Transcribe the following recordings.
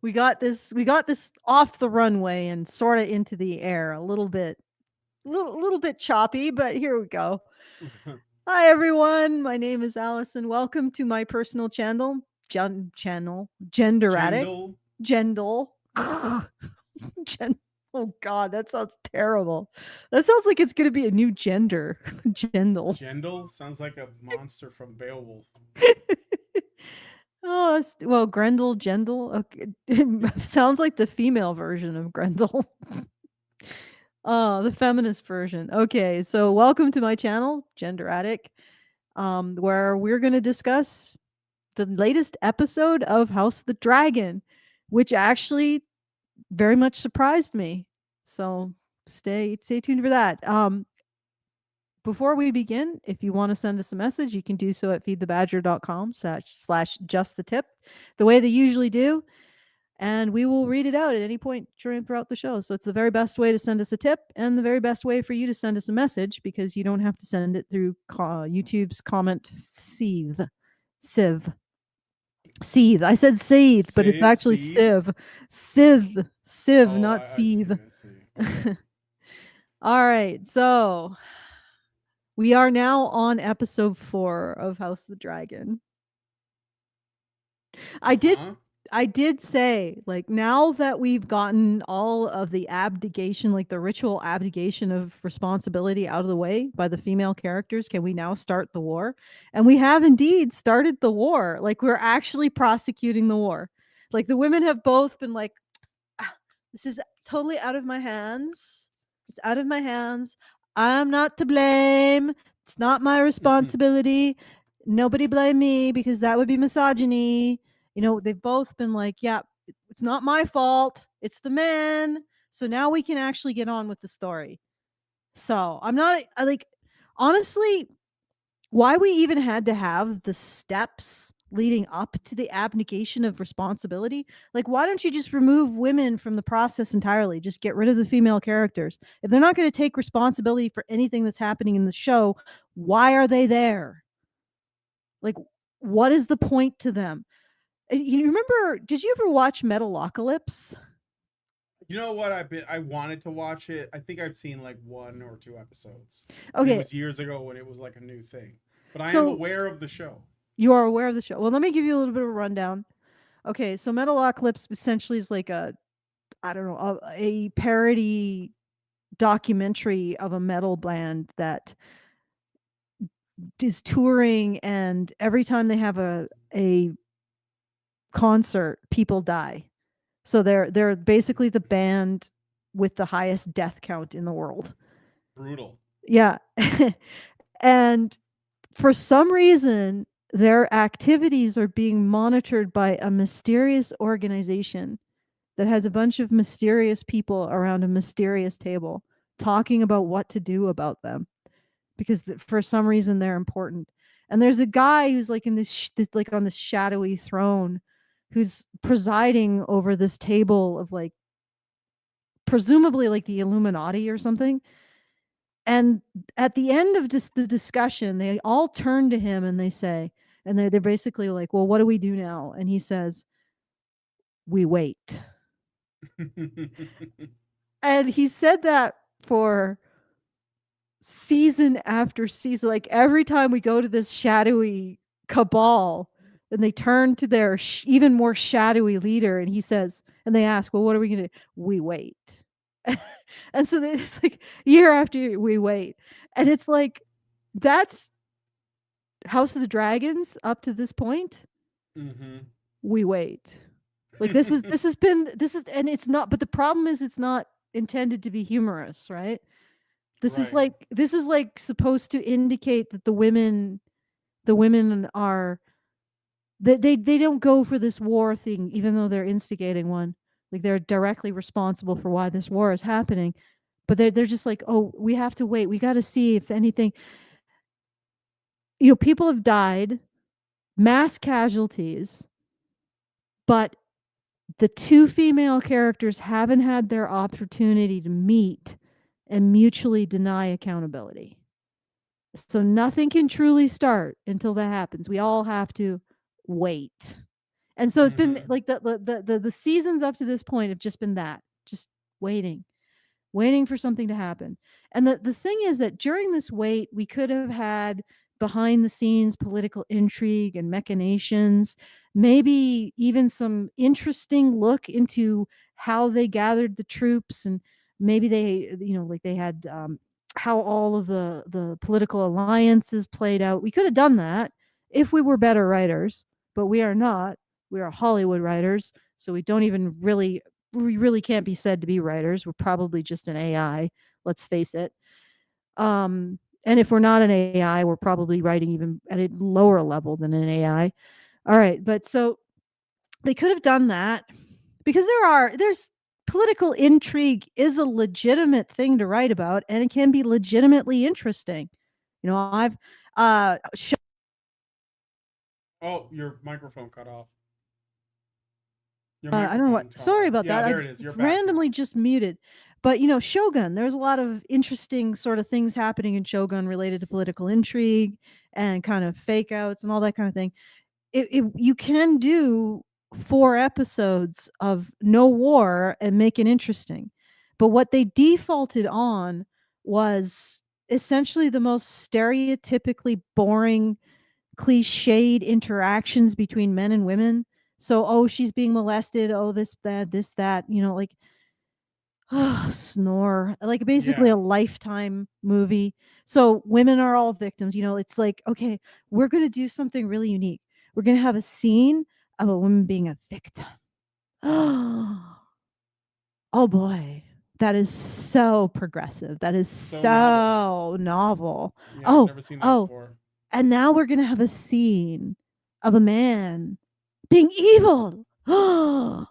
We got this. We got this off the runway and sort of into the air a little bit, little bit choppy, but here we go. Hi everyone, my name is Allison. Welcome to my personal channel, Genderatic, Jendal. Gendel. Gen- oh God, that sounds terrible. That sounds like it's gonna be a new gender, Gendel. Jendal sounds like a monster from Beowulf. Oh, well, Grendel, Gendel. Okay. It sounds like the female version of Grendel. Oh, the feminist version. Okay, so welcome to my channel, Genderatic, where we're going to discuss the latest episode of House of the Dragon, which actually very much surprised me. So stay tuned for that. Before we begin, if you want to send us a message, you can do so at feedthebadger.com/slash just the tip, the way they usually do. And we will read it out at any point throughout the show. So it's the very best way to send us a tip and the very best way for you to send us a message because you don't have to send it through YouTube's comment sieve. Seethe. I said seethe, but it's actually Seed? sieve. Sieve, Oh, not I see. seethe. I see. Okay. All right. So we are now on episode 4 of House of the Dragon. I Uh did huh. I did say, like, now that we've gotten all of the abdication, like the ritual abdication of responsibility out of the way by the female characters, can we now start the war? And we have indeed started the war. Like, we're actually prosecuting the war. Like, the women have both been like, "Ah, this is totally out of my hands. It's out of my hands. I'm not to blame. It's not my responsibility. Nobody blame me because that would be misogyny." They've both been like, yeah, it's not my fault. It's the men. So now we can actually get on with the story. So I'm not like, honestly, why we even had to have the steps leading up to the abnegation of responsibility. Like, why don't you just remove women from the process entirely? Just get rid of the female characters. If they're not going to take responsibility for anything that's happening in the show, why are they there? Like, what is the point to them? You remember, did you ever watch Metalocalypse? You know what? I wanted to watch it. I think I've seen like 1 or 2 episodes, and it Okay, was years ago when it was like a new thing. But I am so aware of the show. you are aware of the show. Well, let me give you a little bit of a rundown. Okay, so Metalocalypse essentially is like a, I don't know, a parody documentary of a metal band that is touring, and every time they have a concert, people die. So they're basically the band with the highest death count in the world. Brutal. Yeah. And for some reason, their activities are being monitored by a mysterious organization that has a bunch of mysterious people around a mysterious table talking about what to do about them because for some reason they're important. And there's a guy who's like in like on this shadowy throne who's presiding over this table of like presumably like the Illuminati or something. And at the end of just the discussion, they all turn to him and they say, and they're basically like, well, what do we do now? And he says, we wait. And he said that for season after season. Like every time we go to this shadowy cabal, and they turn to their even more shadowy leader, and he says, and they ask, well, what are we going to do? We wait. And so it's like year after year, we wait. And it's like, that's House of the Dragons up to this point. Mm-hmm. We wait. Like this is, and it's not, but the problem is it's not intended to be humorous, right? Right. This is like supposed to indicate that the women are, they don't go for this war thing even though they're instigating one. Like they're directly responsible for why this war is happening. But they're just like, "Oh, we have to wait. We got to see if anything, people have died, mass casualties, but the two female characters haven't had their opportunity to meet and mutually deny accountability. So nothing can truly start until that happens. We all have to wait." And so it's been Mhm. like the seasons up to this point have just been that, just waiting, waiting for something to happen. And the thing is that during this wait, we could have had behind the scenes political intrigue and machinations, maybe even some interesting look into how they gathered the troops, and maybe they, like they had, how all of the political alliances played out. We could have done that if we were better writers, but we are not. We are Hollywood writers, so we really can't be said to be writers. We're probably just an AI, let's face it. And if we're not an AI, we're probably writing even at a lower level than an AI. All right, but so they could have done that because there's political intrigue is a legitimate thing to write about, and it can be legitimately interesting. I've Oh, your microphone cut off. Your I don't know what. microphone turned Sorry off. about Yeah, that. there it is. You're back now. Randomly just muted. But Shogun. There's a lot of interesting sort of things happening in Shogun related to political intrigue and kind of fake outs and all that kind of thing. You can do 4 episodes of no war and make it interesting, but what they defaulted on was essentially the most stereotypically boring, cliched interactions between men and women. So, oh, she's being molested. Oh, this, that, like, snore. Like basically Yeah. a Lifetime movie. So women are all victims. It's like, okay, we're going to do something really unique. We're going to have a scene of a woman being a victim. Oh boy. That is so progressive. That is So novel. so novel. Yeah, I've Oh, never seen that oh, before. and now we're going to have a scene of a man being evil. Oh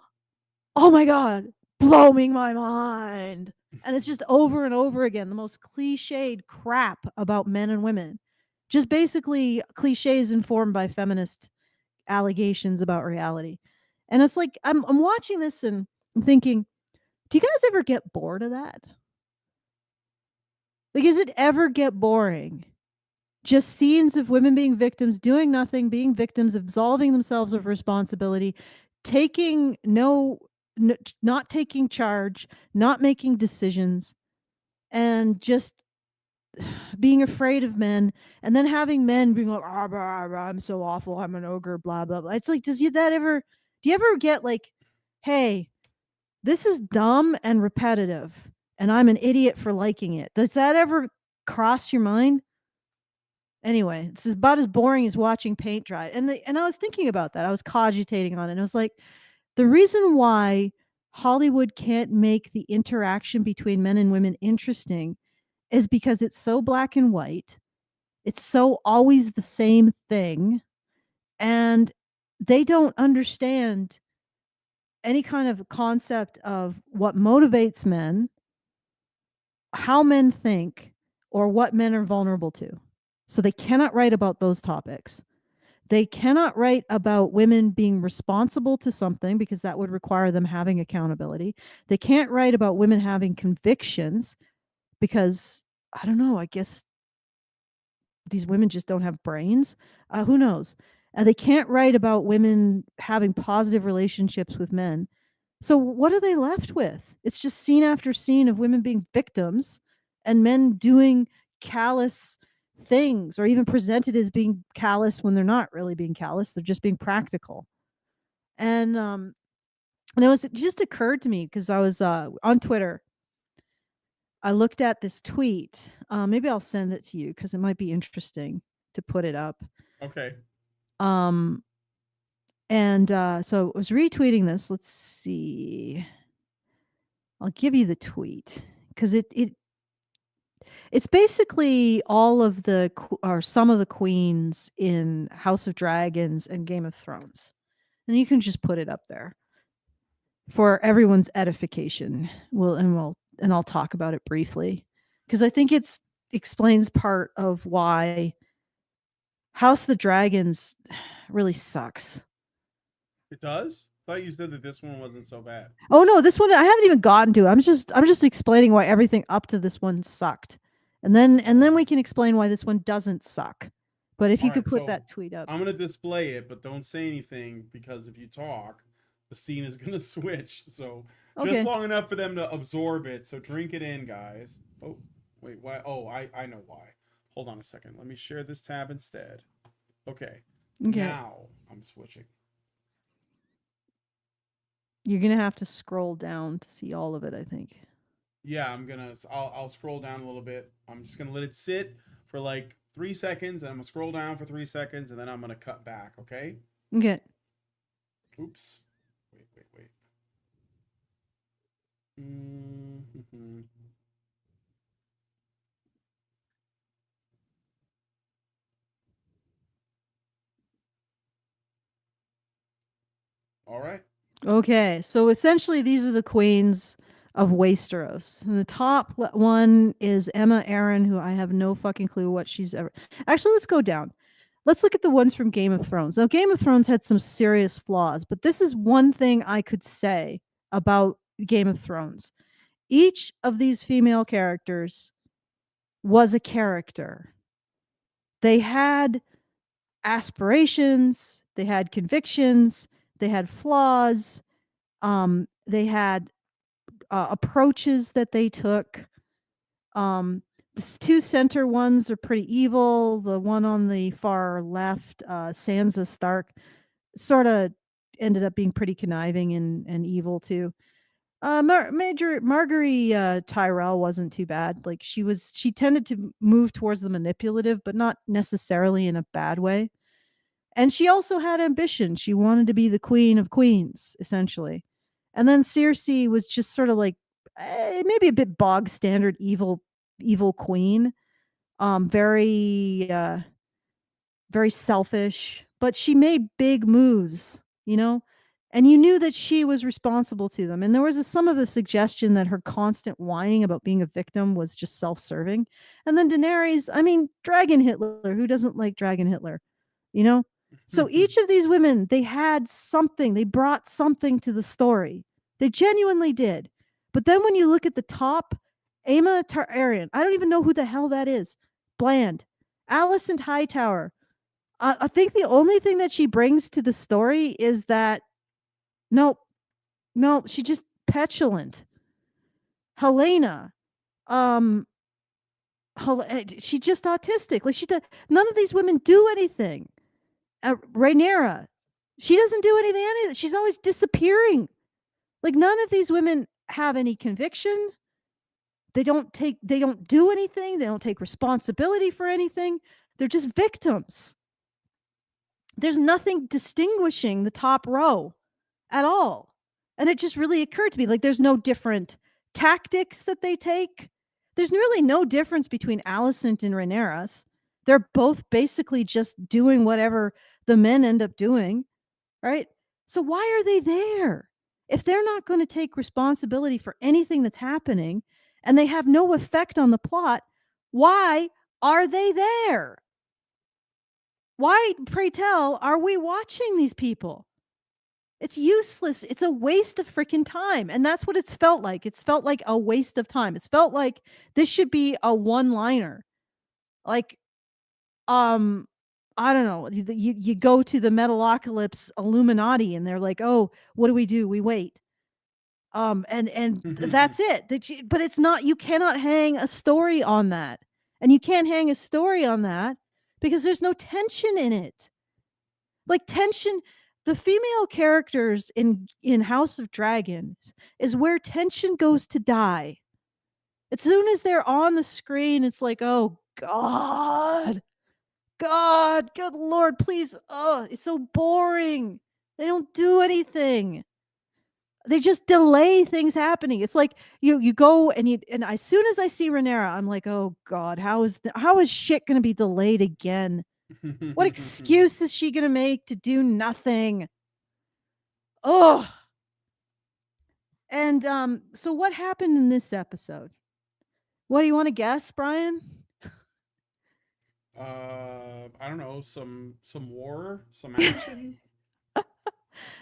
my god, blowing my mind. And it's just over and over again the most cliched crap about men and women. Just basically cliches informed by feminist allegations about reality. And it's like I'm watching this and I'm thinking, do you guys ever get bored of that? Like, does it ever get boring? Just scenes of women being victims, doing nothing, being victims, absolving themselves of responsibility, taking no, not taking charge, not making decisions, and just being afraid of men, and then having men being like, "Ah, blah, blah, I'm so awful, I'm an ogre, blah blah blah." It's like, do you ever get like, hey, this is dumb and repetitive, and I'm an idiot for liking it? Does that ever cross your mind? Anyway, it's about as boring as watching paint dry. And I was thinking about that. I was cogitating on it. And I was like, the reason why Hollywood can't make the interaction between men and women interesting is because it's so black and white. It's so always the same thing. And they don't understand any kind of concept of what motivates men, how men think, or what men are vulnerable to. So they cannot write about those topics. They cannot write about women being responsible to something because that would require them having accountability. They can't write about women having convictions because, I don't know, I guess these women just don't have brains. Who knows? They can't write about women having positive relationships with men. So what are they left with? It's just scene after scene of women being victims and men doing callous things, or even presented as being callous when they're not really being callous. They're just being practical. And it was it just occurred to me because I was on Twitter. I looked at this tweet. Maybe I'll send it to you because it might be interesting to put it up. Okay. Um, and so I was retweeting this. Let's see. I'll give you the tweet because it's basically all of or some of the queens in House of Dragons and Game of Thrones, and you can just put it up there for everyone's edification. And I'll talk about it briefly because I think it's explains part of why House of the Dragons really sucks. It does? I thought you said that this one wasn't so bad. Oh no, this one I haven't even gotten to. I'm just explaining why everything up to this one sucked. And then we can explain why this one doesn't suck. But if All you could right, put so that tweet up. I'm gonna display it, but don't say anything because if you talk, the scene is gonna switch. So just Okay. long enough for them to absorb it. So drink it in, guys. Oh, wait, why? Oh, I know why. Hold on a second. Let me share this tab instead. Okay, Okay. now I'm switching. You're gonna have to scroll down to see all of it, I think. Yeah, I'll scroll down a little bit. I'm just gonna let it sit for like 3 seconds, and I'm gonna scroll down for 3 seconds, and then I'm gonna cut back. Okay. Okay. Oops. Wait. Mm-hmm. All right. Okay. So essentially, these are the queens of Westeros. And the top one is Emma Aaron, who I have no fucking clue what she's ever. Actually, let's go down. Let's look at the ones from Game of Thrones. Now, Game of Thrones had some serious flaws, but this is one thing I could say about Game of Thrones. Each of these female characters was a character. They had aspirations, they had convictions, they had flaws, they had approaches that they took. The two center ones are pretty evil. The one on the far left, Sansa Stark, sort of ended up being pretty conniving and evil too. Marguerite Tyrell wasn't too bad. Like she tended to move towards the manipulative, but not necessarily in a bad way. And she also had ambition. She wanted to be the queen of queens, essentially. And then Cersei was just sort of like maybe a bit bog standard evil queen. Very very selfish, but she made big moves, you know? And you knew that she was responsible to them. And there was some of the suggestion that her constant whining about being a victim was just self-serving. And then Daenerys, I mean, Dragon Hitler, who doesn't like Dragon Hitler, you know? So each of these women, they had something, they brought something to the story. They genuinely did. But then when you look at the top, Aemma Targaryen, I don't even know who the hell that is. Bland. Alicent Hightower, I think the only thing that she brings to the story is that no, no, she's just petulant. Helena, um, she's just autistic. Like none of these women do anything. Rhaenyra, she doesn't do anything. She's always disappearing. Like none of these women have any conviction. They don't do anything. They don't take responsibility for anything. They're just victims. There's nothing distinguishing the top row at all. And it just really occurred to me like there's no different tactics that they take. There's really no difference between Alicent and Rhaenyra. They're both basically just doing whatever the men end up doing, right? So why are they there? If they're not going to take responsibility for anything that's happening and they have no effect on the plot, why are they there? Why, pray tell, are we watching these people? It's useless. It's a waste of freaking time. And that's what it's felt like. It's felt like a waste of time. It's felt like this should be a one-liner. Like, I don't know. You go to the Metalocalypse Illuminati and they're like, oh, what do? We wait. And that's it. But it's not, you cannot hang a story on that. And you can't hang a story on that because there's no tension in it. Like tension, the female characters in House of Dragons is where tension goes to die. As soon as they're on the screen, it's like, oh God, good Lord, please. Oh, it's so boring. They don't do anything. They just delay things happening. It's like you go and as soon as I see Rhaenyra, I'm like, oh God, how is shit gonna be delayed again? What excuse is she gonna make to do nothing? Oh. And so what happened in this episode? What do you want to guess, Brian? I don't know, some war, some action.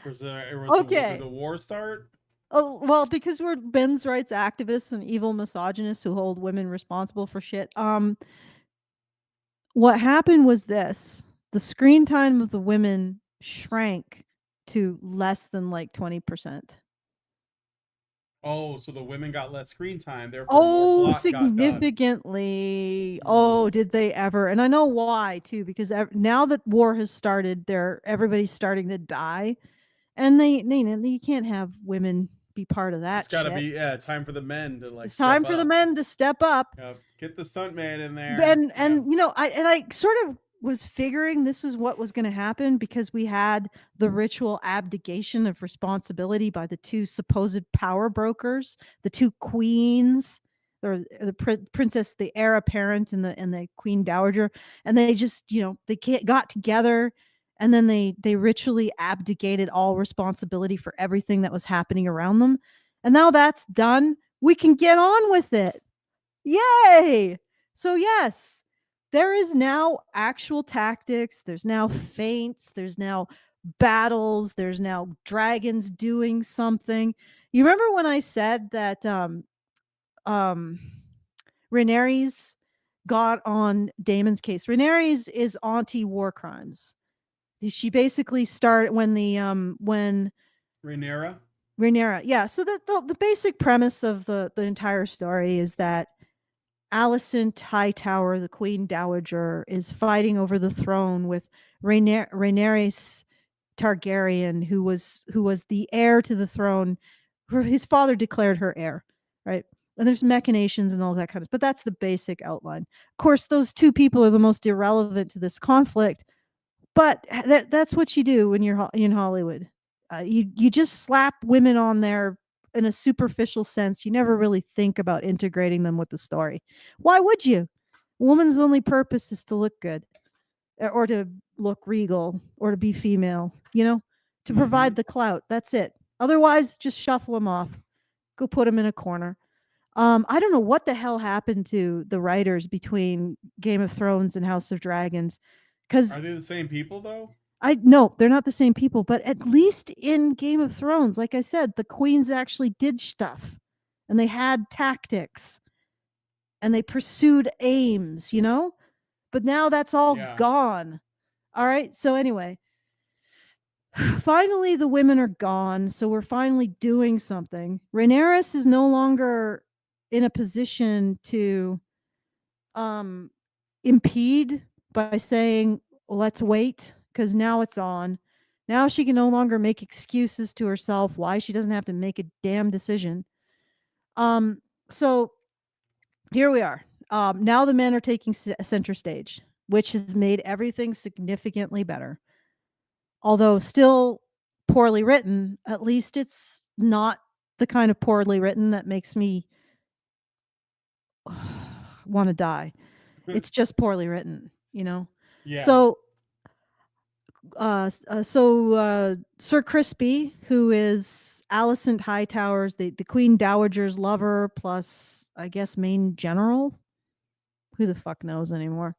Did Okay. the war start? Oh, well, because we're men's rights activists and evil misogynists who hold women responsible for shit. What happened was this: the screen time of the women shrank to less than like 20%. Oh, so the women got less screen time, therefore more Oh, plot got done. significantly. Oh, Hmm. did they ever? And I know why too, because now that war has started, everybody's starting to die, and you can't have women be part of It's that got to shit. be time for the men to like It's step time for the up. men to step up. Get the stunt man in there. And I sort of was figuring this was what was going to happen, because we had the ritual abdication of responsibility by the two supposed power brokers, the two queens, or the princess, the heir apparent, and the queen dowager. And they just, they got together, and then they ritually abdicated all responsibility for everything that was happening around them. And now that's done, we can get on with it. Yay! So yes, there is now actual tactics, there's now feints, there's now battles, there's now dragons doing something. You remember when I said that um Rhaenyra's got on Daemon's case? Rhaenyra's is anti-war crimes. She basically started when Rhaenyra. Rhaenyra, yeah. So the basic premise of the entire story is that Alicent Hightower, the Queen Dowager, is fighting over the throne with Rhaenyra Targaryen, who was the heir to the throne. His father declared her heir, right? And there's machinations and all that kind of, but that's the basic outline. Of course, those two people are the most irrelevant to this conflict, but that's what you do when you're in Hollywood. You just slap women on there in a superficial sense. You never really think about integrating them with the story. Why would you? A woman's only purpose is to look good, or to look regal, or to be female. To Hmm. provide the clout. That's it. Otherwise, just shuffle them off. Go put them in a corner. I don't know what the hell happened to the writers between Game of Thrones and House of Dragons, because Are they the same people though? I no, they're not the same people, but at least in Game of Thrones, like I said, the queens actually did stuff, and they had tactics, and they pursued aims. But now that's all Yeah. gone. All right. So anyway, finally the women are gone, so we're finally doing something. Rhaenyra is no longer in a position to um impede by saying, let's wait, because now it's on. Now she can no longer make excuses to herself why she doesn't have to make a damn decision. So here we are. Now the men are taking center stage, which has made everything significantly better. Although still poorly written, at least it's not the kind of poorly written that makes me want to die. It's just poorly written. Yeah. So Sir Crispy, who is Alicent Hightower's, the Queen Dowager's lover, plus I guess main general. Who the fuck knows anymore?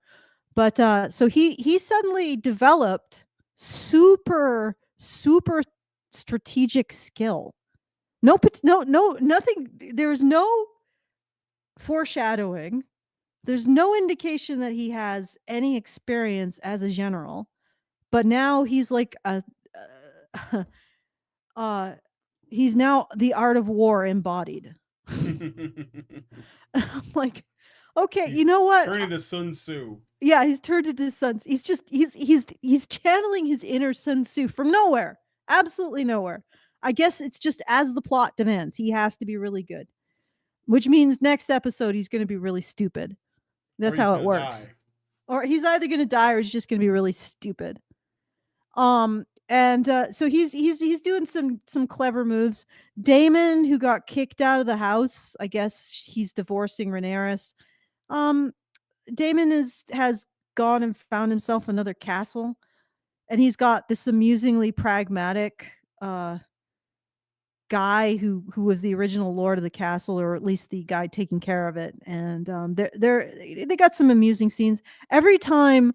But so he suddenly developed super strategic skill. No, nothing. There's no foreshadowing. There's no indication that he has any experience as a general. But now he's like a uh he's now the art of war embodied. I'm like, okay, you He's know what? turning to Sun Tzu. Yeah, he's turned into Sun. He's channeling his inner Sun Tzu from nowhere, absolutely nowhere. I guess it's just as the plot demands. He has to be really good, which means next episode he's going to be really stupid. Or That's he's how it gonna works. die. Or he's either going to die or he's just going to be really stupid. And so he's doing some clever moves. Damon, who got kicked out of the house, I guess he's divorcing Rhaenyra. Um, Damon has gone and found himself another castle, and he's got this amusingly pragmatic guy who was the original lord of the castle, or at least the guy taking care of it. And they got some amusing scenes every time.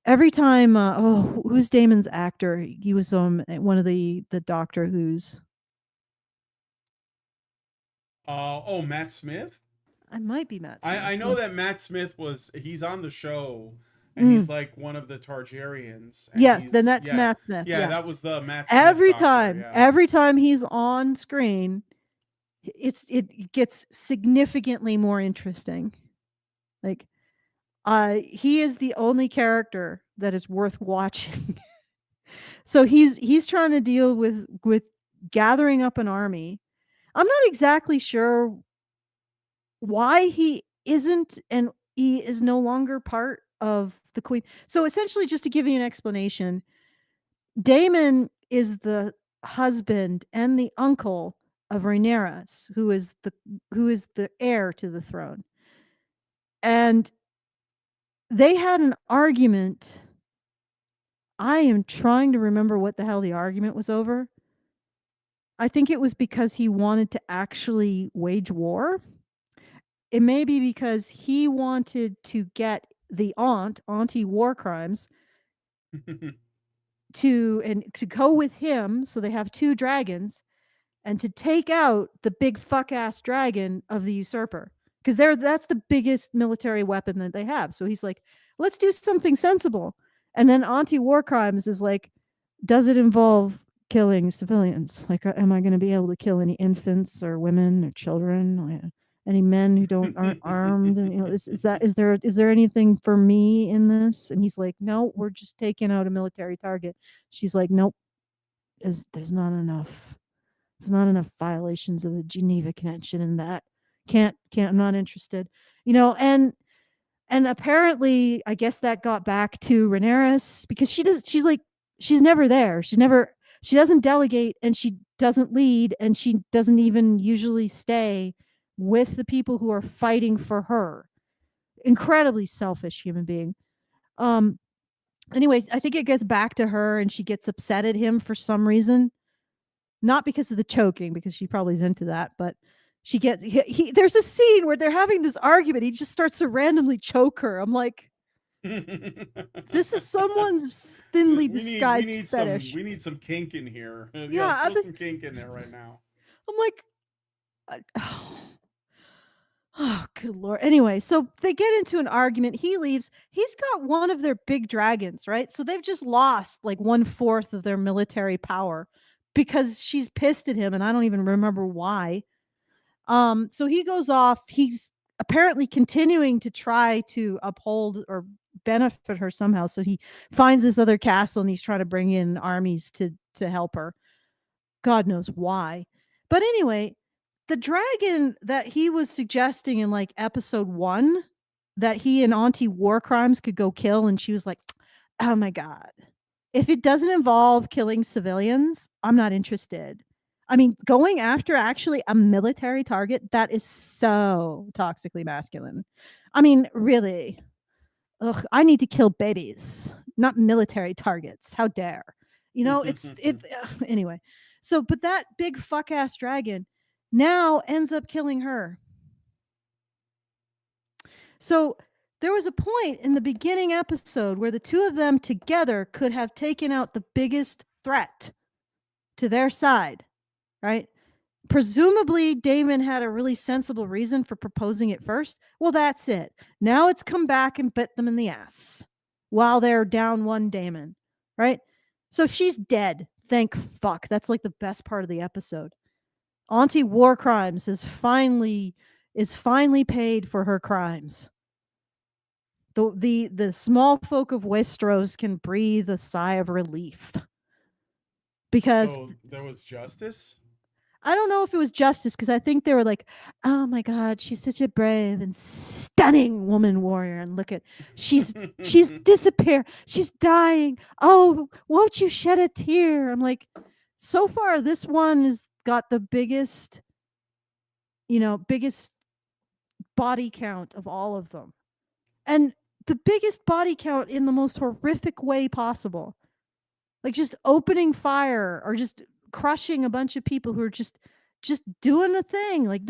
Who's Damon's actor? He was one of the Doctor Who's. Oh, Matt Smith. I might be Matt Smith. I know that Matt Smith he's on the show, and he's Mm. like one of the Targaryens, and Yes, then he's that's yeah, Matt Smith. yeah, Yeah. that was the Matt Smith doctor, yeah. Every time he's on screen, it gets significantly more interesting. Like, he is the only character that is worth watching. So he's trying to deal with gathering up an army. I'm not exactly sure why he isn't, and he is no longer part of the queen. So essentially, just to give you an explanation, Daemon is the husband and the uncle of Rhaenyra, who is the heir to the throne. And they had an argument. I am trying to remember what the hell the argument was over. I think it was because he wanted to actually wage war. It may be because he wanted to get the Auntie War Crimes, to go with him, so they have two dragons, and to take out the big fuck ass dragon of the usurper, because that's the biggest military weapon that they have. So he's like, let's do something sensible. And then Auntie War Crimes is like, does it involve killing civilians? Like, am I going to be able to kill any infants or women or children? Any men who aren't armed? And is there anything for me in this? And he's like, no, we're just taking out a military target. She's like, nope, there's not enough. There's not enough violations of the Geneva Convention in that. Can't. I'm not interested. And apparently, I guess that got back to Rhaenyra, because she's never there. She doesn't delegate, and she doesn't lead, and she doesn't even usually stay with the people who are fighting for her. Incredibly selfish human being. Anyways, I think it gets back to her, and she gets upset at him for some reason. Not because of the choking, because she probably is into that, but there's a scene where they're having this argument. He just starts to randomly choke her. I'm like, this is someone's thinly disguised fetish. We need some kink in here. Yeah, Throw some kink in there right now. I'm like, oh, good Lord. Anyway, so they get into an argument. He leaves. He's got one of their big dragons, right? So they've just lost like 1/4 of their military power because she's pissed at him, and I don't even remember why. So he goes off. He's apparently continuing to try to uphold or benefit her somehow. So he finds this other castle, and he's trying to bring in armies to help her. God knows why. But anyway, the dragon that he was suggesting in like episode 1 that he and Auntie War Crimes could go kill, and she was like, "Oh my god. If it doesn't involve killing civilians, I'm not interested." I mean, going after actually a military target, that is so toxically masculine. I mean, really. Ugh, I need to kill babies, not military targets. How dare. Anyway. So, but that big fuck ass dragon now ends up killing her. So there was a point in the beginning episode where the two of them together could have taken out the biggest threat to their side, right? Presumably, Daemon had a really sensible reason for proposing it first. Well, that's it. Now it's come back and bit them in the ass while they're down one Daemon, right? So she's dead. Thank fuck. That's like the best part of the episode. Auntie War Crimes is finally paid for her crimes. The small folk of Westeros can breathe a sigh of relief, because there was justice. I don't know if it was justice, because I think they were like, "Oh my god, she's such a brave and stunning woman warrior, and look at she's disappeared. She's dying. Oh, won't you shed a tear?" I'm like, so far this one has got the biggest body count of all of them. And the biggest body count in the most horrific way possible. Like just opening fire or just crushing a bunch of people who are just doing a thing. Like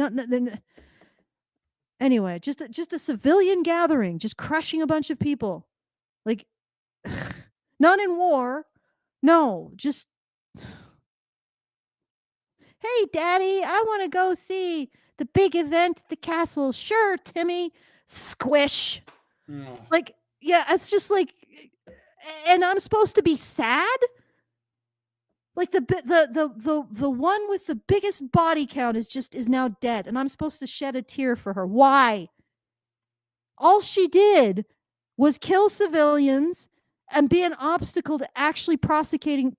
anyway, just a civilian gathering, just crushing a bunch of people. Like not in war. No, just hey daddy, I want to go see the big event at the castle. Sure, Timmy. Squish. Ugh. Like, yeah, it's just like, and I'm supposed to be sad? Like the one with the biggest body count is now dead, and I'm supposed to shed a tear for her. Why? All she did was kill civilians and be an obstacle to actually prosecuting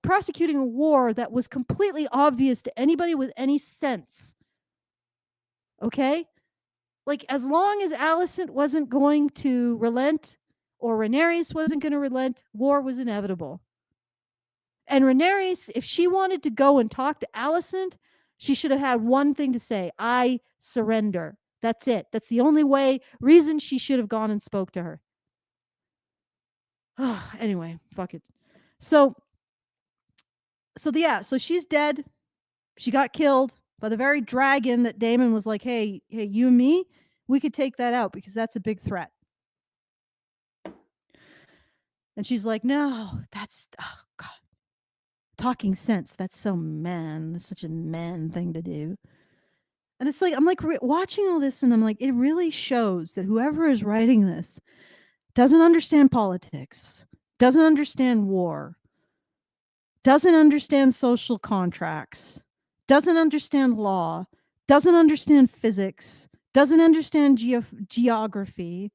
a war that was completely obvious to anybody with any sense. Okay? Like, as long as Alicent wasn't going to relent or Rhaenyra wasn't going to relent, war was inevitable. And Rhaenyra, if she wanted to go and talk to Alicent, she should have had one thing to say: I surrender. That's it. That's the only reason she should have gone and spoke to her. Anyway, fuck it. So she's dead. She got killed by the very dragon that Daemon was like, hey, you and me, we could take that out because that's a big threat. And she's like, no, that's, oh God, talking sense. That's so man. That's such a man thing to do. And it's like, I'm like watching all this and I'm like, it really shows that whoever is writing this doesn't understand politics, doesn't understand war, doesn't understand social contracts, doesn't understand law, doesn't understand physics, doesn't understand geography,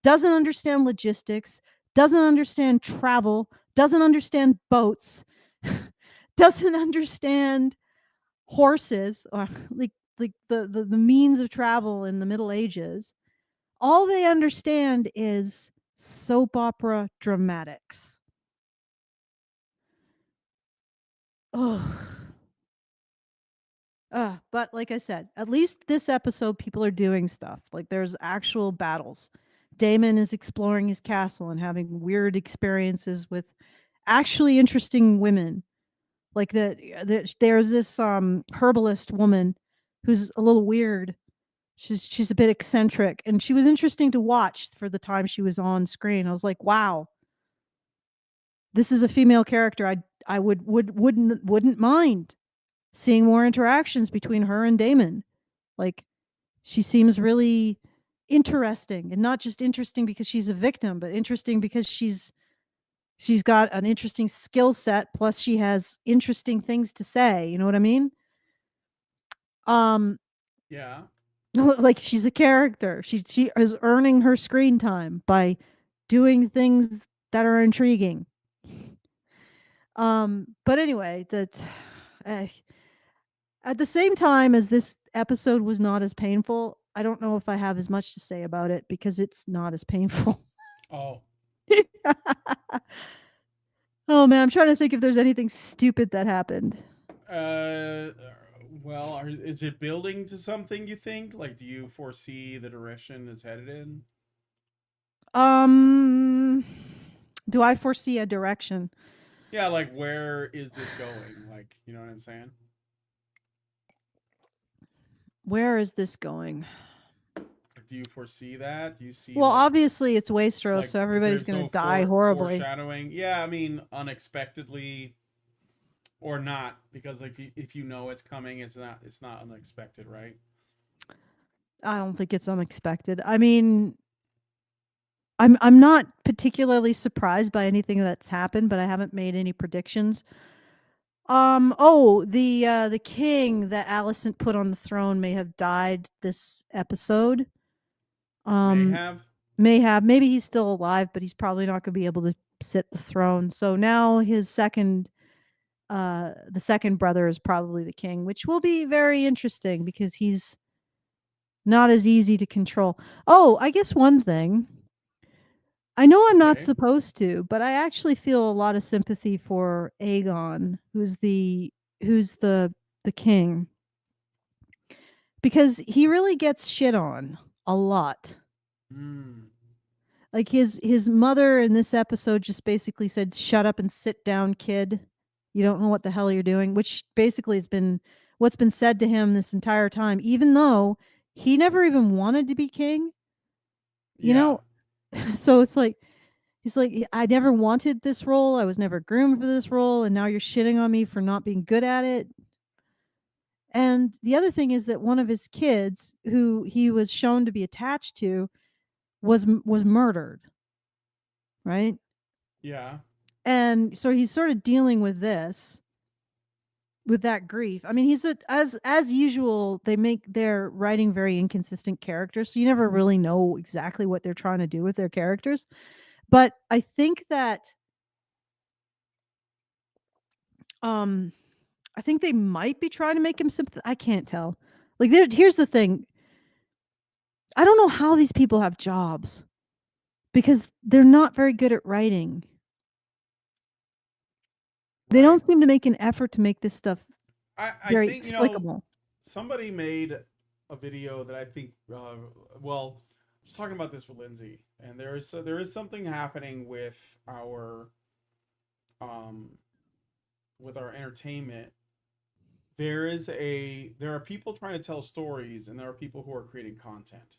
doesn't understand logistics, doesn't understand travel, doesn't understand boats, doesn't understand horses, or like the means of travel in the Middle Ages. All they understand is soap opera dramatics. Oh. But like I said, at least this episode, people are doing stuff. Like, there's actual battles. Daemon is exploring his castle and having weird experiences with actually interesting women. Like there's this herbalist woman who's a little weird. She's a bit eccentric, and she was interesting to watch for the time she was on screen. I was like, wow, this is a female character I wouldn't mind seeing more interactions between her and Daemon. Like, she seems really interesting, and not just interesting because she's a victim, but interesting because she's got an interesting skill set, plus she has interesting things to say. You know what I mean? Yeah. Like, she's a character. She is earning her screen time by doing things that are intriguing. But anyway, at the same time as this episode was not as painful, I don't know if I have as much to say about it because it's not as painful. Oh. Oh man, I'm trying to think if there's anything stupid that happened. Well, is it building to something, you think? Like, do you foresee the direction it's headed in? Do I foresee a direction? Yeah, like, where is this going? Like, you know what I'm saying? Where is this going? Like, do you foresee that? Do you see, Well, like, obviously it's Westeros, so everybody's there's going no to die horribly. foreshadowing? Yeah, I mean, unexpectedly or not, because like if you know it's coming, it's not unexpected, right? I don't think it's unexpected. I mean, I'm not particularly surprised by anything that's happened, but I haven't made any predictions. The king that Alicent put on the throne may have died this episode. May have. Maybe he's still alive, but he's probably not going to be able to sit the throne. So now his the second brother is probably the king, which will be very interesting because he's not as easy to control. Oh, I guess one thing. I know I'm not Okay. supposed to, but I actually feel a lot of sympathy for Aegon, who's the king, because he really gets shit on a lot. Like, his mother in this episode just basically said, "Shut up and sit down, kid. You don't know what the hell you're doing," which basically has been what's been said to him this entire time, even though he never even wanted to be king. You know, so it's like he's like, I never wanted this role. I was never groomed for this role, and now you're shitting on me for not being good at it. And the other thing is that one of his kids, who he was shown to be attached to, was murdered, right? Yeah. And so he's sort of dealing with this, with that grief. I mean, as usual, they make their writing very inconsistent characters, so you never really know exactly what they're trying to do with their characters. But I think that um I think they might be trying to make him I can't tell. Like here's the thing. I don't know how these people have jobs because they're not very good at writing. They Right. don't seem to make an effort to make this stuff I very think, explicable. somebody made a video that I think, well, I was talking about this with Lindsay, and there is something happening um, with our entertainment. There are people trying to tell stories, and there are people who are creating content.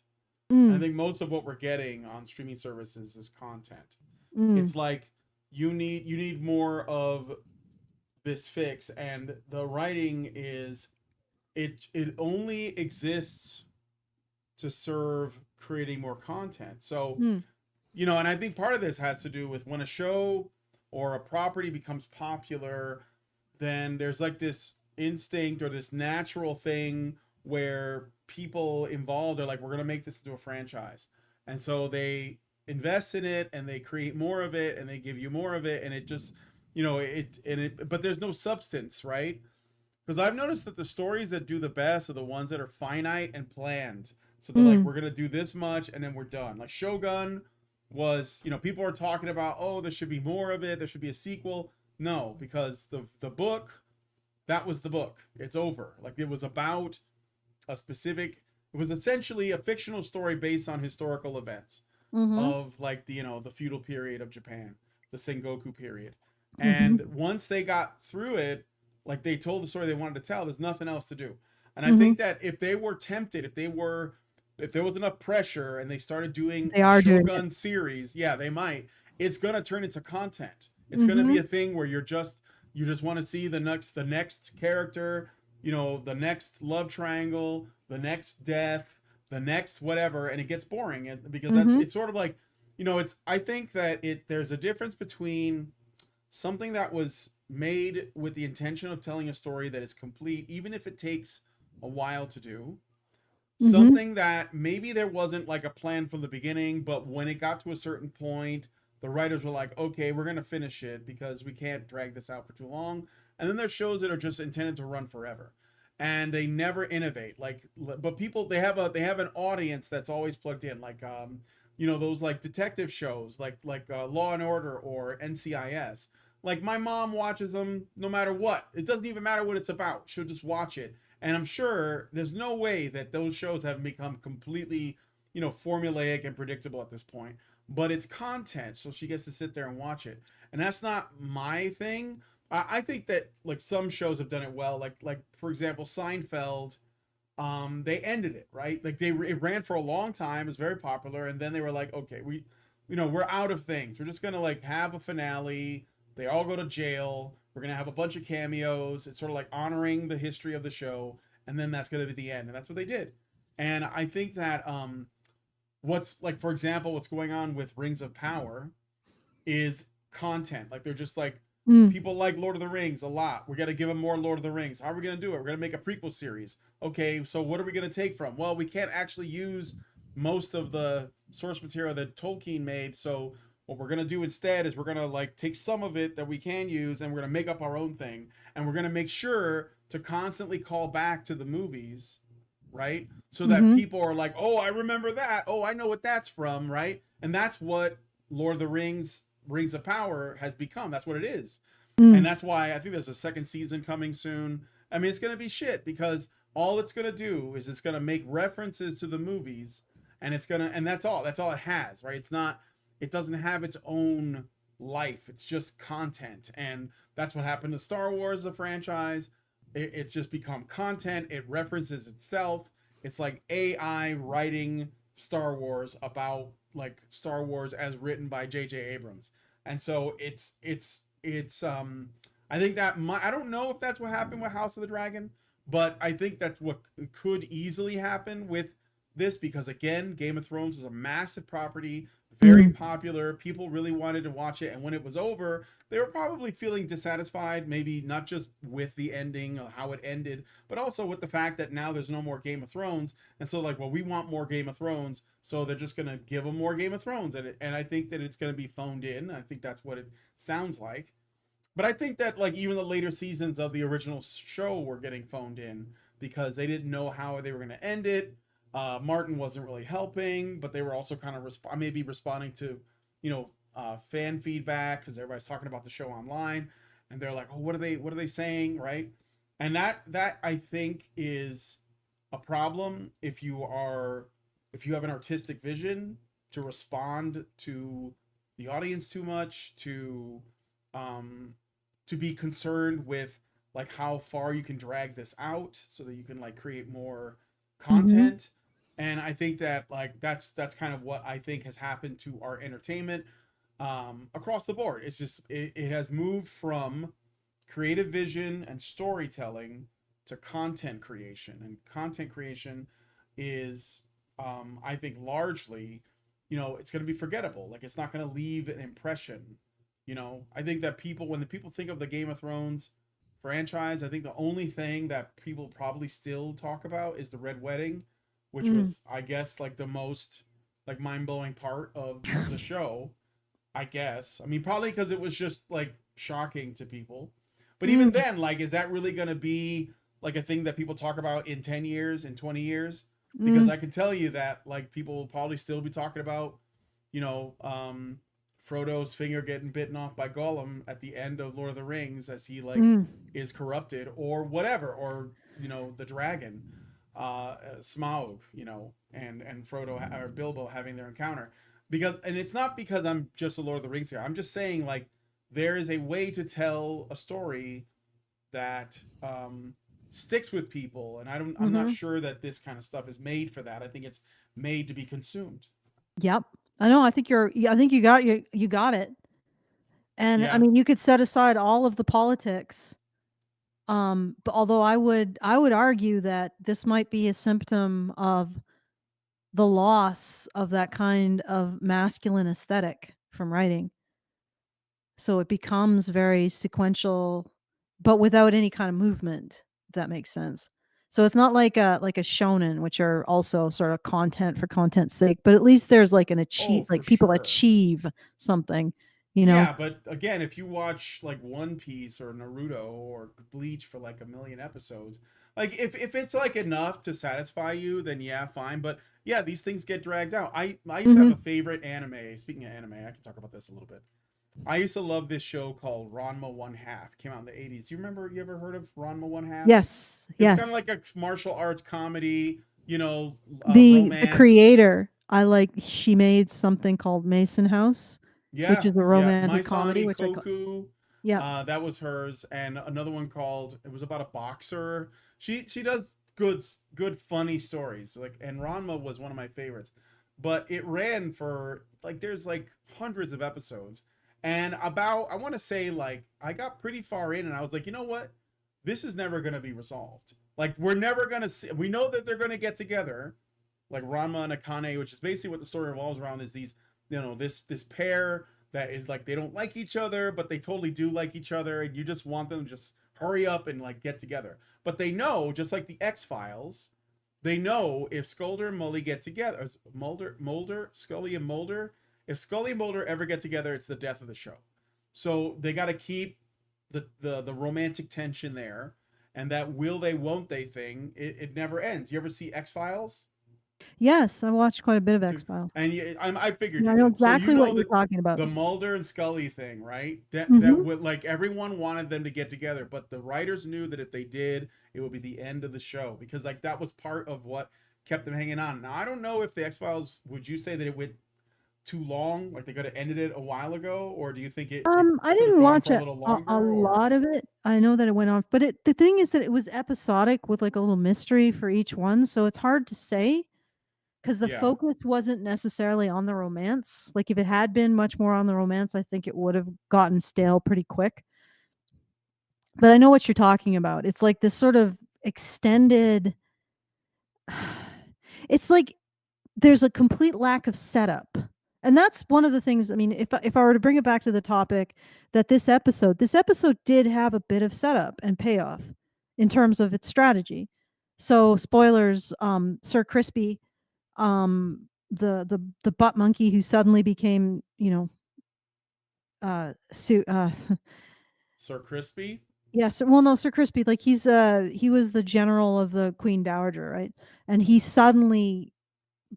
And I Mm, think most of what we're getting on streaming services is content. mm, It's like you need more of this fix, and the writing is it only exists to serve creating more content. So, mm. and I think part of this has to do with when a show or a property becomes popular, then there's like this instinct or this natural thing where people involved are like, we're going to make this into a franchise. And so they invest in it and they create more of it and they give you more of it. And it just, but there's no substance, right? Because I've noticed that the stories that do the best are the ones that are finite and planned. So they're like, Mm, we're gonna do this much and then we're done. Like Shogun was, people are talking about, oh, there should be more of it. There should be a sequel. No, because the book, that was the book. It's over. Like it was about a specific. It was essentially a fictional story based on historical events mhm, of like the feudal period of Japan, the Sengoku period. mhm, And once they got through it, like they told the story they wanted to tell, there's nothing else to do. And I mhm. think that if they were tempted, if there was enough pressure and they started doing They a are doing it. Shogun series, yeah, they might. It's gonna turn into content. It's gonna be Mhm, a thing where you just want to see the next character, the next love triangle, the next death, the next whatever, and it gets boring. And because mhm. it's sort of like, I think that there's a difference between something that was made with the intention of telling a story that is complete, even if it takes a while to do. Mhm. Something that maybe there wasn't like a plan from the beginning, but when it got to a certain point, the writers were like, okay, we're going to finish it because we can't drag this out for too long. And then there's shows that are just intended to run forever. And they never innovate. But people, they have an audience that's always plugged in. Like, those like detective shows, like Law and Order or NCIS. Like my mom watches them no matter what. It doesn't even matter what it's about. She'll just watch it, and I'm sure there's no way that those shows have become completely, formulaic and predictable at this point. But it's content, so she gets to sit there and watch it. And that's not my thing. I think that like some shows have done it well. Like for example, Seinfeld. They ended it right. Like it ran for a long time. It's very popular, and then they were like, okay, we're out of things. We're just gonna like have a finale. They all go to jail. We're gonna have a bunch of cameos. It's sort of like honoring the history of the show, and then that's gonna be the end. And that's what they did. And I think that what's like, for example, what's going on with Rings of Power is content. Like they're just like, Mm. people like Lord of the Rings a lot. We got to give them more Lord of the Rings. How are we going to do it? We're going to make a prequel series. Okay, so what are we going to take from? Well, we can't actually use most of the source material that Tolkien made. So what we're going to do instead is we're going to like take some of it that we can use and we're going to make up our own thing. And we're going to make sure to constantly call back to the movies, right? So that Mhm. people are like, "Oh, I remember that. Oh, I know what that's from," right? And that's what Lord of the Rings Rings of Power has become. That's what it is. And Mm. that's why I think there's a second season coming soon. I mean, it's going to be shit because all it's going to do is it's going to make references to the movies, and and that's all. That's all it has, right? It doesn't have its own life. It's just content. And that's what happened to Star Wars, the franchise. It's just become content. It references itself. It's like AI writing Star Wars about like Star Wars as written by J.J. Abrams. And so it's I think that I don't know if that's what happened with House of the Dragon, But I think that's what could easily happen with this, because again, Game of Thrones was a massive property, very Mm, popular. People really wanted to watch it, and when it was over, they were probably feeling dissatisfied. Maybe not just with the ending or how it ended, but also with the fact that now there's no more Game of Thrones, and so like, well, we want more Game of Thrones, so they're just gonna give them more Game of Thrones, and I think that it's gonna be phoned in. I think that's what it sounds like. But I think that like even the later seasons of the original show were getting phoned in because they didn't know how they were going to end it. Martin wasn't really helping, but they were also kind of maybe responding to, fan feedback because everybody's talking about the show online, and they're like, "Oh, what are they saying?" Right? And that I think is a problem if you have an artistic vision to respond to the audience too much, um, to be concerned with like how far you can drag this out so that you can like create more mhm, content. And I think that like that's kind of what I think has happened to our entertainment, across the board. It's just it has moved from creative vision and storytelling to content creation, and content creation is, I think largely, it's going to be forgettable. Like it's not going to leave an impression. I think that when the people think of the Game of Thrones franchise, I think the only thing that people probably still talk about is the Red Wedding, which mm, was, I guess, like the most like mind-blowing part of the show. I guess. I mean, probably because it was just like shocking to people. But even mm, then, like, is that really going to be like a thing that people talk about in 10 years, in 20 years? Because mm, I can tell you that like people will probably still be talking about, you know, um, Frodo's finger getting bitten off by Gollum at the end of Lord of the Rings as he like mm, is corrupted or whatever, or the dragon, Smaug, and Frodo or Bilbo having their encounter. And it's not because I'm just a Lord of the Rings guy. I'm just saying like there is a way to tell a story that, sticks with people, and I'm not mhm. sure that this kind of stuff is made for that. I think it's made to be consumed. Yep. I know. I think I think you got it. And I Yeah. mean, you could set aside all of the politics. But although I would argue that this might be a symptom of the loss of that kind of masculine aesthetic from writing. So it becomes very sequential, but without any kind of movement, if that makes sense. So it's not like a shonen, which are also sort of content for content's sake, but at least there's like an Oh, achieve, for like people sure. achieve something, you know? Yeah, but again, if you watch like One Piece or Naruto or Bleach for like a million episodes, like if it's like enough to satisfy you, then yeah, fine. But yeah, these things get dragged out. I used to have a Mhm. favorite anime. Speaking of anime, I can talk about this a little bit. I used to love this show called Ranma One Half. It came out in the 80s. You ever heard of Ranma One Half? Yes, It's kind of yes. like a martial arts comedy, The romance. creator, I like she made something called Mason House, which Yeah, is a yeah. romantic comedy, Maisani which I ca Koku, yep. that was hers, and another one called it was about a boxer. She does good funny stories. Like, and Ranma was one of my favorites, but it ran for like there's like hundreds of episodes, and about I want to say like I got pretty far in, and I was like, you know what, this is never gonna be resolved. Like we're never gonna see. We know that they're gonna get together, like Ranma and Akane, which is basically what the story revolves around. Is these this pair that is like they don't like each other, but they totally do like each other, and you just want them to just hurry up and like get together. But they know, just like the X Files, they know if Scully and Mully get together, Scully and Mulder, if Scully and Mulder ever get together, it's the death of the show. So they got to keep the romantic tension there, and that will they won't they thing. It never ends. You ever see X Files? Yes, I watched quite a bit of To X-Files. and I figured Yeah, you I know did. So exactly what you're that talking about. the Mulder and Scully thing, right? That Mhm. would like everyone wanted them to get together, but the writers knew that if they did, it would be the end of the show because like that was part of what kept them hanging on. Now I don't know if the X Files, would you say that it went too long, like they could have ended it a while ago, or do you think it I could have didn't gone watch for a little a longer, or lot of it. I know that it went on, but the thing is that it was episodic with like a little mystery for each one, so it's hard to say because the yeah? focus wasn't necessarily on the romance. Like if it had been much more on the romance, I think it would have gotten stale pretty quick. But I know what you're talking about. It's like this sort of extended. It's like there's a complete lack of setup. And that's one of the things, I mean, if I were to bring it back to the topic that this episode did have a bit of setup and payoff in terms of its strategy. So spoilers, Sir Crispy, the butt monkey who suddenly became, Sir Crispy. yes, well, no, Sir Crispy, like he was the general of the Queen Dowager, right? And he suddenly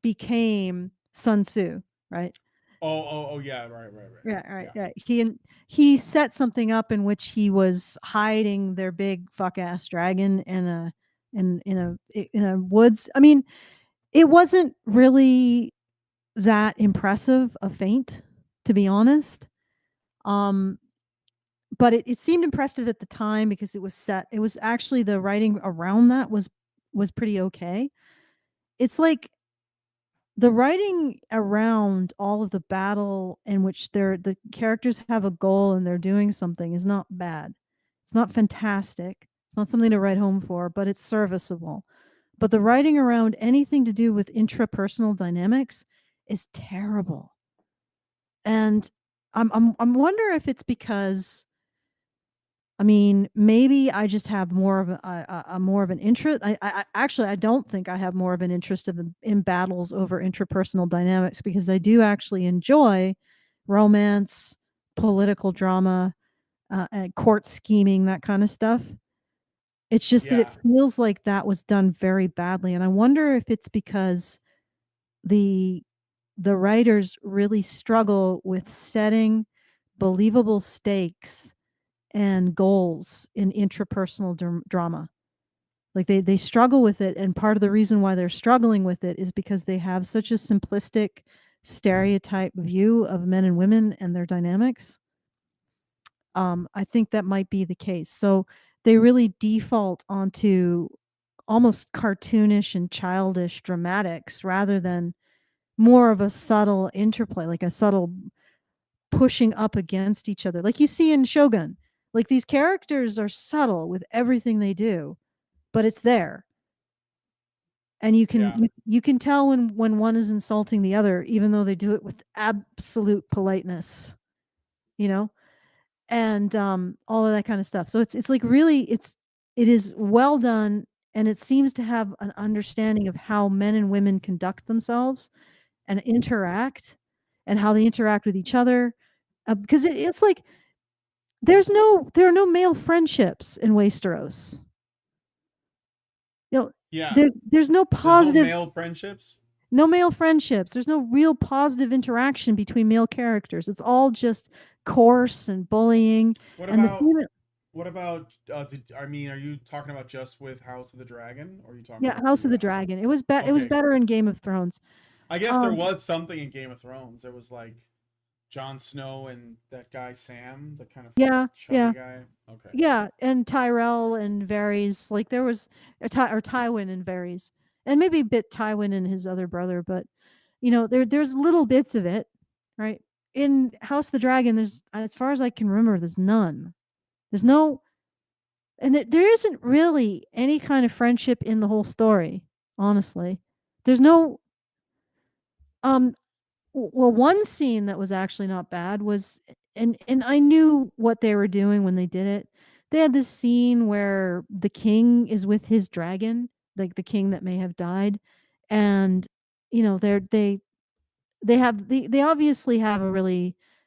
became Sun Tzu, right? Oh, yeah, right. Yeah, right, Yeah. right. He set something up in which he was hiding their big fuck ass dragon in a woods. I mean, it wasn't really that impressive a feint, to be honest. Um, but it seemed impressive at the time because it was set. It was actually the writing around that was pretty okay. It's like the writing around all of the battle in which the characters have a goal and they're doing something is not bad. It's not fantastic. It's not something to write home for, but it's serviceable. But the writing around anything to do with intrapersonal dynamics is terrible. And I'm wonder if it's because, I mean, maybe I just have more of a more of an interest. Actually, I don't think I have more of an interest in battles over interpersonal dynamics because I do actually enjoy romance, political drama, and court scheming, that kind of stuff. It's just that it Yeah. feels like that was done very badly, and I wonder if it's because the the writers really struggle with setting believable stakes and goals in intrapersonal drama. Like they struggle with it, and part of the reason why they're struggling with it is because they have such a simplistic stereotype view of men and women and their dynamics. I think that might be the case. So they really default onto almost cartoonish and childish dramatics rather than more of a subtle interplay, like a subtle pushing up against each other, like you see in Shogun. Like these characters are subtle with everything they do, but it's there. And Yeah. you can tell when one is insulting the other, even though they do it with absolute politeness, you know, and all of that kind of stuff. So it's like really it is well done, and it seems to have an understanding of how men and women conduct themselves and interact, and how they interact with each other. Because it's like there are no male friendships in Westeros. You know, Yeah. there's no There's no positive, male friendships. no male friendships. There's no real positive interaction between male characters. It's all just coarse and bullying. What And the about female, I mean, are you talking about just with House of the Dragon, or are you talking yeah, about House of the throughout? Dragon. It was Okay. better in Game of Thrones. I guess there Um, was something in Game of Thrones. There was like Jon Snow and that guy Sam, the kind of yeah, chubby yeah, guy. Okay. yeah, and Tyrell and Varys. Like there was or Tywin and Varys, and maybe a bit Tywin and his other brother. But there's little bits of it, right? In House of the Dragon, there's, as far as I can remember, there's none. There's no, and there isn't really any kind of friendship in the whole story. Honestly, there's no. Um, well, one scene that was actually not bad was, and I knew what they were doing when they did it. They had this scene where the king is with his dragon, like the king that may have died, and they obviously have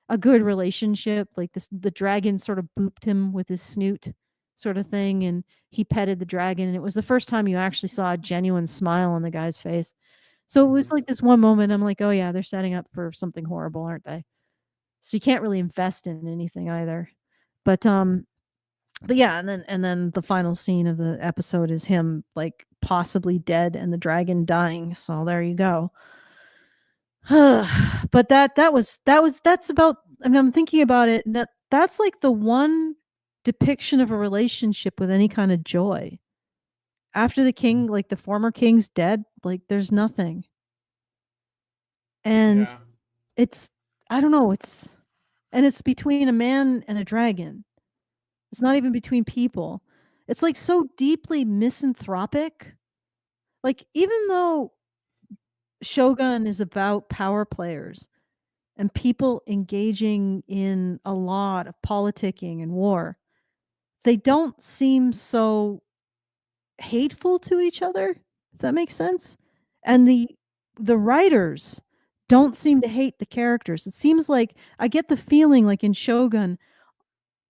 a good relationship. Like the dragon sort of booped him with his snoot, sort of thing, and he petted the dragon, and it was the first time you actually saw a genuine smile on the guy's face. So it was Hmm. like this one moment I'm like, oh yeah, they're setting up for something horrible, aren't they? So you can't really invest in anything either. But yeah, and then the final scene of the episode is him like possibly dead and the dragon dying. So there you go. But that's about, I mean, I'm thinking about it. That's like the one depiction of a relationship with any kind of joy. After the king, like the former king's dead, like there's nothing. And Yeah. it's, I don't know, it's between a man and a dragon. It's not even between people. It's like so deeply misanthropic. Like even though Shogun is about power players and people engaging in a lot of politicking and war, they don't seem so hateful to each other, if that makes sense. And the writers don't seem to hate the characters. It seems like I get the feeling like in Shogun,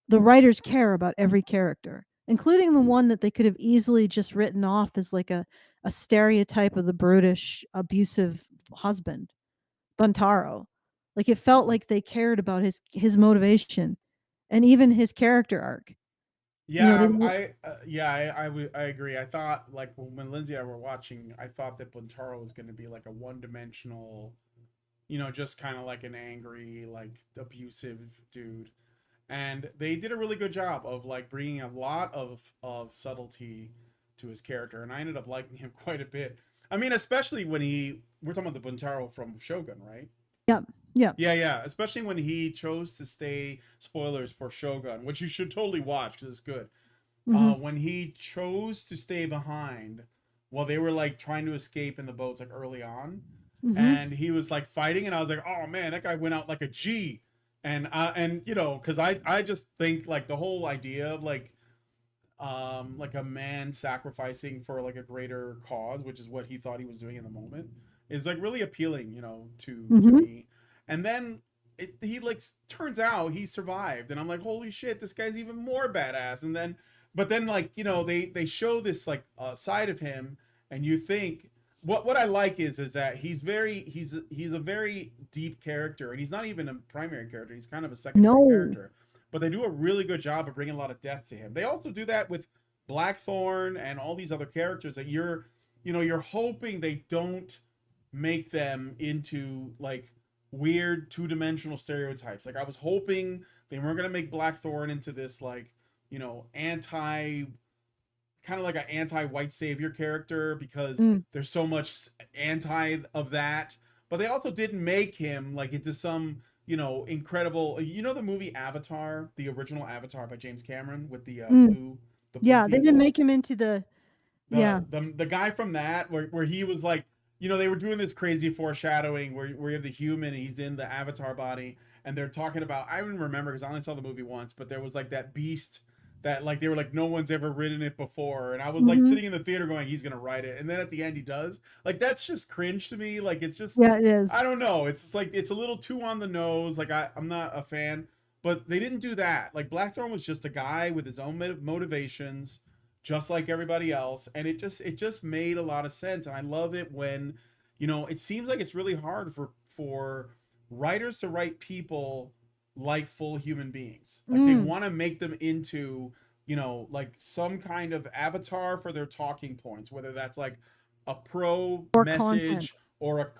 the writers care about every character, including the one that they could have easily just written off as like a stereotype of the brutish, abusive husband, Buntaro. Like it felt like they cared about his motivation and even his character arc. You know, they Yeah, I agree. I thought like when Lindsay and I were watching, I thought that Buntaro was going to be like a one-dimensional, just kind of like an angry, like abusive dude. And they did a really good job of like bringing a lot of subtlety to his character, and I ended up liking him quite a bit. I mean, especially when we're talking about the Buntaro from Shogun, right? yeah, yeah. Yeah, yeah. Especially when he chose to stay, spoilers for Shogun, which you should totally watch because it's good. Hmm. When he chose to stay behind while they were like trying to escape in the boats, like early on, Hmm. and he was like fighting, and I was like, oh man, that guy went out like a G. And because I just think like the whole idea of like a man sacrificing for like a greater cause, which is what he thought he was doing in the moment, is like really appealing, to Hmm. me. And then he like turns out he survived, and I'm like, holy shit, this guy's even more badass. And then, but then like they show this like side of him, and you think what I like is that he's a very deep character, and he's not even a primary character. He's kind of a secondary No. character, but they do a really good job of bringing a lot of depth to him. They also do that with Blackthorn and all these other characters that you're hoping they don't make them into like weird two-dimensional stereotypes. Like I was hoping they weren't going to make Blackthorn into this like, anti kind of like an anti-white savior character because Mm. there's so much anti of that. But they also didn't make him like into some incredible. The movie Avatar, the original Avatar by James Cameron with Mm. the blue Yeah, they didn't people. make him into the The yeah. the guy from that where he was like, they were doing this crazy foreshadowing where you have the human and he's in the Avatar body, and they're talking about, I don't remember because I only saw the movie once, but there was like that beast that like they were like no one's ever ridden it before, and I was like Mhm. sitting in the theater going he's gonna ride it, and then at the end he does. Like that's just cringe to me. Like it's just, Yeah, it is. I don't know, it's just like it's a little too on the nose. Like I'm not a fan, but they didn't do that. Like Blackthorn was just a guy with his own motivations, just like everybody else, and it just made a lot of sense. And I love it when it seems like it's really hard for writers to write people like full human beings. Like they Mm. want to make them into like some kind of avatar for their talking points, whether that's like a pro Or content. message or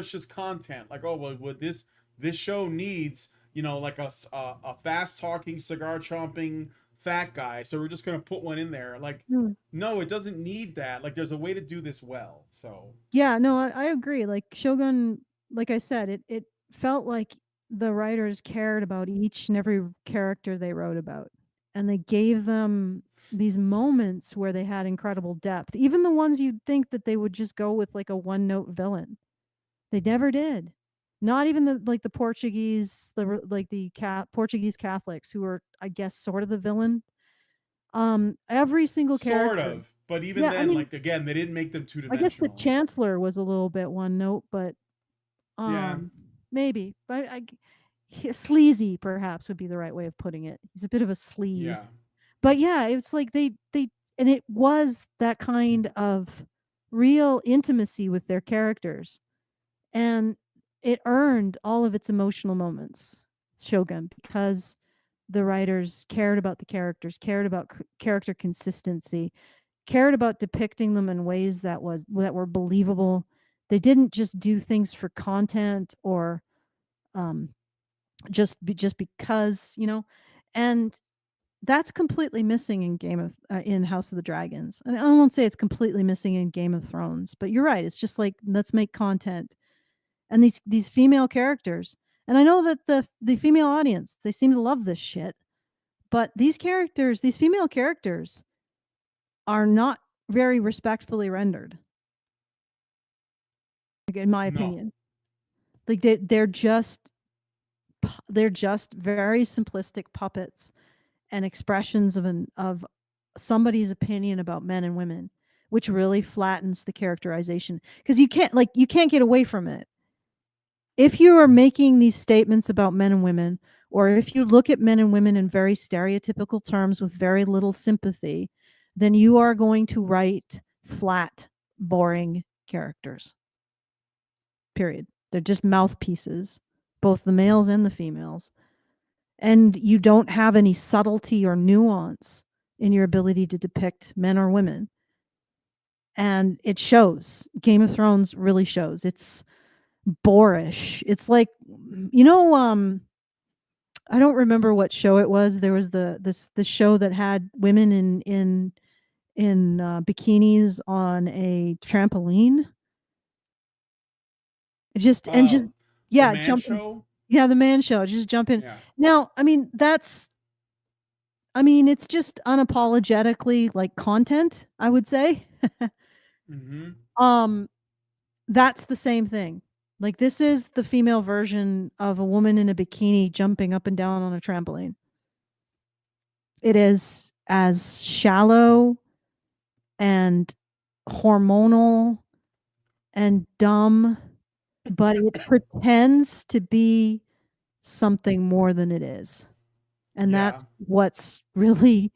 it's just content. Like, oh well, would this show needs like a fast talking cigar chomping fat guy, so we're just gonna put one in there. Like, Mm. no, it doesn't need that. Like, there's a way to do this well. So Yeah, no, I agree. Like Shogun, like I said, it felt like the writers cared about each and every character they wrote about. And they gave them these moments where they had incredible depth. Even the ones you'd think that they would just go with like a one-note villain. They never did. Not even the Portuguese, like the Portuguese Catholics who are, I guess, sort of the villain. Every single sort character. of, but even Yeah, I then, mean, like again, they didn't make them two I guess the dimensional. chancellor was a little bit one note, but Yeah, maybe. But sleazy perhaps would be the right way of putting it. He's a bit of a yeah. sleaze. But yeah, it's like they and it was that kind of real intimacy with their characters, and it earned all of its emotional moments, Shogun, because the writers cared about the characters, cared about character consistency, cared about depicting them in ways that were believable. They didn't just do things for content or um, just because, and that's completely missing in in House of the Dragons. And I won't say it's completely missing in Game of Thrones, but you're right. It's just like let's make content and these female characters. And I know that the female audience, they seem to love this shit, But these characters, these female characters, are not very respectfully rendered, like, in my No. opinion. Like they're just very simplistic puppets and expressions of somebody's opinion about men and women, which really flattens the characterization, because you can't get away from it. If you are making these statements about men and women, or if you look at men and women in very stereotypical terms with very little sympathy, then you are going to write flat, boring characters. Period. They're just mouthpieces, both the males and the females. And you don't have any subtlety or nuance in your ability to depict men or women. And it shows. Game of Thrones really shows. It's boorish. It's like, I don't remember what show it was. There was this show that had women in bikinis on a trampoline. Just and just The yeah, Man jumping. Show. Yeah, the man show. Just jumping. Yeah. Now, it's just unapologetically like content, I would say. Mm-hmm. That's the same thing. Like, this is the female version of a woman in a bikini jumping up and down on a trampoline. It is as shallow and hormonal and dumb, but it pretends to be something more than it is. And Yeah. that's what's really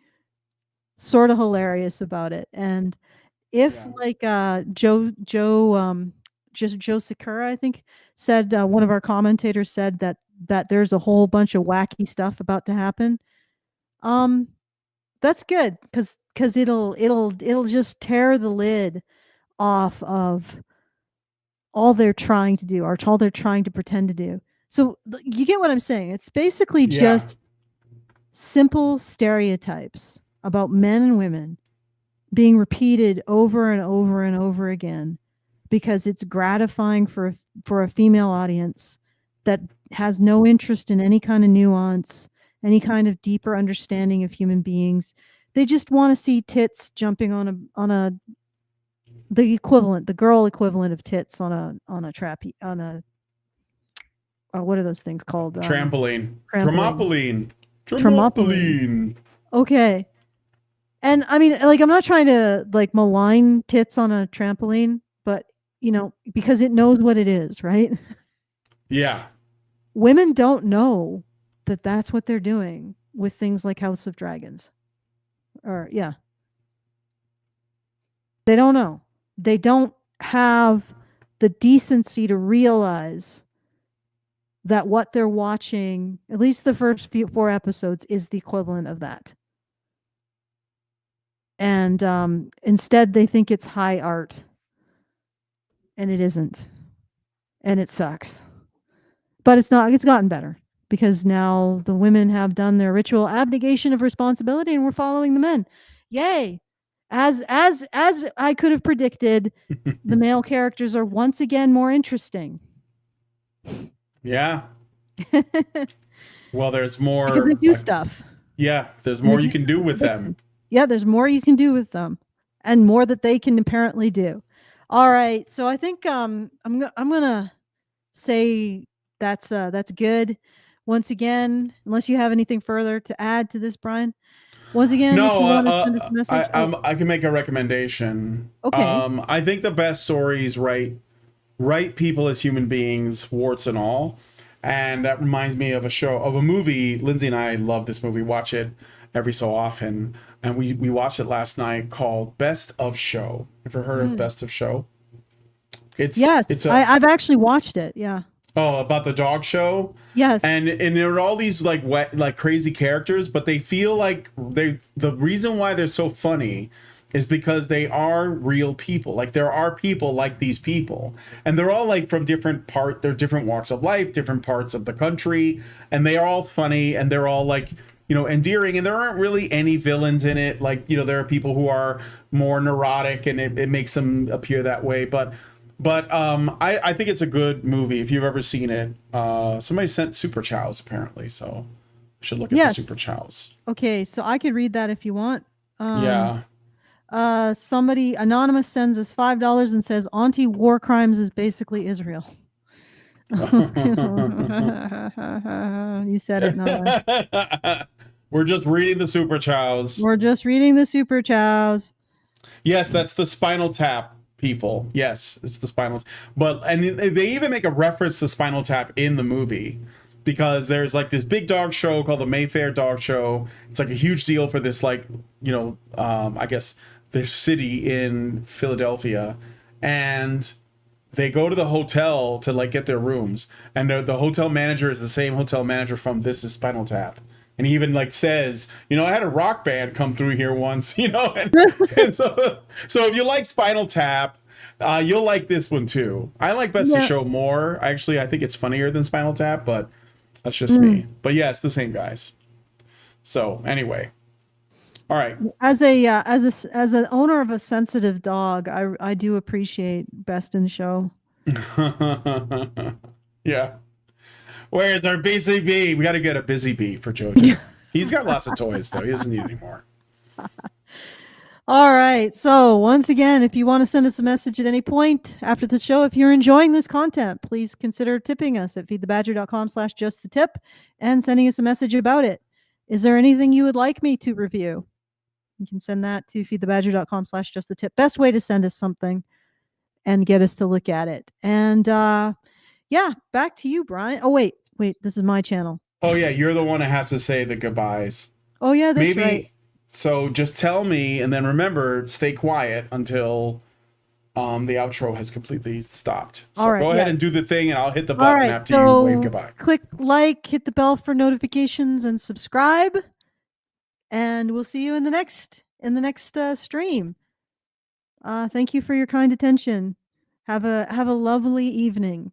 sort of hilarious about it. And if Yeah. like Joe Sakura, I think, said, one of our commentators said that there's a whole bunch of wacky stuff about to happen. That's good, because it'll just tear the lid off of all they're trying to do, or all they're trying to pretend to do. So you get what I'm saying? It's basically Yeah. just simple stereotypes about men and women being repeated over and over and over again, because it's gratifying for a female audience that has no interest in any kind of nuance, any kind of deeper understanding of human beings. They just want to see tits jumping the girl equivalent of tits on a what are those things called? Trampoline. Trampoline. Trampoline. Okay. And I mean, like, I'm not trying to like malign tits on a trampoline, but because it knows what it is, right? Yeah. Women don't know that that's what they're doing with things like House of Dragons. Or yeah. They don't know. They don't have the decency to realize that what they're watching, at least the first 4 episodes, is the equivalent of that. And instead they think it's high art, and it isn't, and it sucks. But it's not. It's gotten better, because now the women have done their ritual abnegation of responsibility, and we're following the men. Yay! As I could have predicted, the male characters are once again more interesting. Yeah. Well, there's more because they do stuff. Yeah, there's more you can do with them. Yeah, there's more you can do with them, and more that they can apparently do. All right, so I think I'm gonna say that's good. Once again, unless you have anything further to add to this, Brian. Once again, if you want to send us a message, I can make a recommendation. Okay. I think the best stories write people as human beings, warts and all. And that reminds me of a movie. Lindsay and I love this movie, watch it every so often. And we watched it last night, called Best of Show. Ever heard of Best of Show? I've actually watched it. Yeah. Oh, about the dog show? Yes. And there are all these like crazy characters, but they feel like the reason why they're so funny is because they are real people. Like, there are people like these people, and they're all like from they're different walks of life, different parts of the country, and they are all funny, and they're all like, endearing, and there aren't really any villains in it. Like, there are people who are more neurotic, and it makes them appear that way. But I think it's a good movie if you've ever seen it. Somebody sent Super Chows apparently, so should look at Yes. the Super Chows. Okay, so I could read that if you want. Yeah. Somebody anonymous sends us $5 and says anti-war crimes is basically Israel. You said it, not I. We're just reading the Super Chows. We're just reading the Super Chows. Yes, that's the Spinal Tap people. Yes, it's the Spinal. But and they even make a reference to Spinal Tap in the movie, because there's like this big dog show called the Mayfair Dog Show. It's like a huge deal for this, like, you know, I guess this city in Philadelphia, and they go to the hotel to like get their rooms, and the hotel manager is the same hotel manager from This Is Spinal Tap. And he even like says, you know, I had a rock band come through here once, you know, and so if you like Spinal Tap, you'll like this one too. I like Best in Show more. Actually, I think it's funnier than Spinal Tap, but that's just me. But yeah, it's the same guys. So anyway, all right. As an owner of a sensitive dog, I do appreciate Best in Show. Yeah. Where's our Busy Bee? We got to get a Busy Bee for JoJo. He's got lots of toys, though. He doesn't need any more. All right. So once again, if you want to send us a message at any point after the show, if you're enjoying this content, please consider tipping us at feedthebadger.com/justthetip and sending us a message about it. Is there anything you would like me to review? You can send that to feedthebadger.com/justthetip. Best way to send us something and get us to look at it. And yeah, back to you, Brian. Oh, wait, this is my channel. Oh, yeah, you're the one that has to say the goodbyes. Oh, yeah, that's right. So just tell me, and then remember, stay quiet until the outro has completely stopped. So all right, go ahead and do the thing, and I'll hit the button after you wave goodbye. Click like, hit the bell for notifications, and subscribe. And we'll see you in the next stream. Thank you for your kind attention. Have a lovely evening.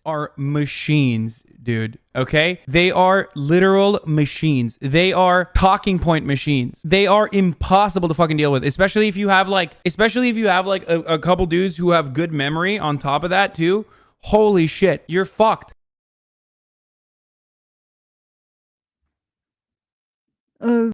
Are machines, dude. Okay, they are literal machines. They are talking point machines. They are impossible to fucking deal with, especially if you have like a couple dudes who have good memory on top of that too. Holy shit, you're fucked.